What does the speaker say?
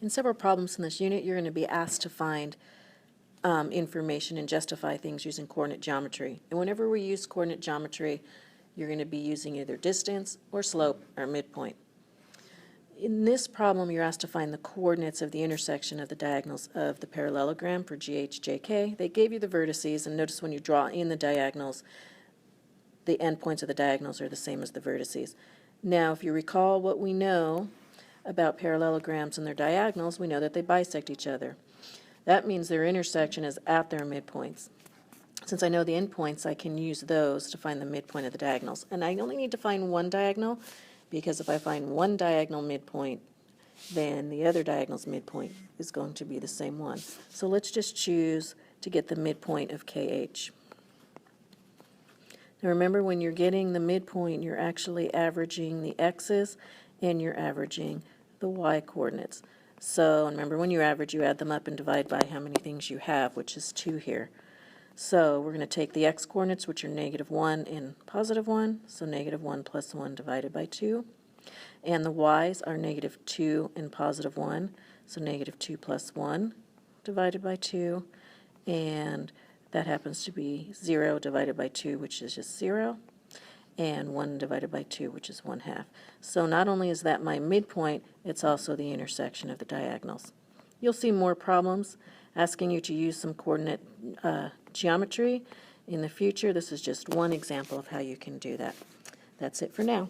In several problems in this unit, you're going to be asked to find information and justify things using coordinate geometry. And whenever we use coordinate geometry, you're going to be using either distance or slope or midpoint. In this problem, you're asked to find the coordinates of the intersection of the diagonals of the parallelogram for GHJK. They gave you the vertices, and notice when you draw in the diagonals, the endpoints of the diagonals are the same as the vertices. Now, if you recall what we know about parallelograms and their diagonals, we know that they bisect each other. That means their intersection is at their midpoints. Since I know the endpoints, I can use those to find the midpoint of the diagonals. And I only need to find one diagonal, because if I find one diagonal midpoint, then the other diagonal's midpoint is going to be the same one. So let's just choose to get the midpoint of KH. Now remember, when you're getting the midpoint, you're actually averaging the x's and you're averaging the y coordinates. So remember, when you average, you add them up and divide by how many things you have, which is 2 here. So we're going to take the x coordinates, which are -1 and +1, so -1 plus 1 divided by 2. And the y's are -2 and +1, so -2 plus 1 divided by 2. And that happens to be 0 divided by 2, which is just 0, and 1 divided by 2, which is 1/2. So not only is that my midpoint, it's also the intersection of the diagonals. You'll see more problems asking you to use some coordinate geometry in the future. This is just one example of how you can do that. That's it for now.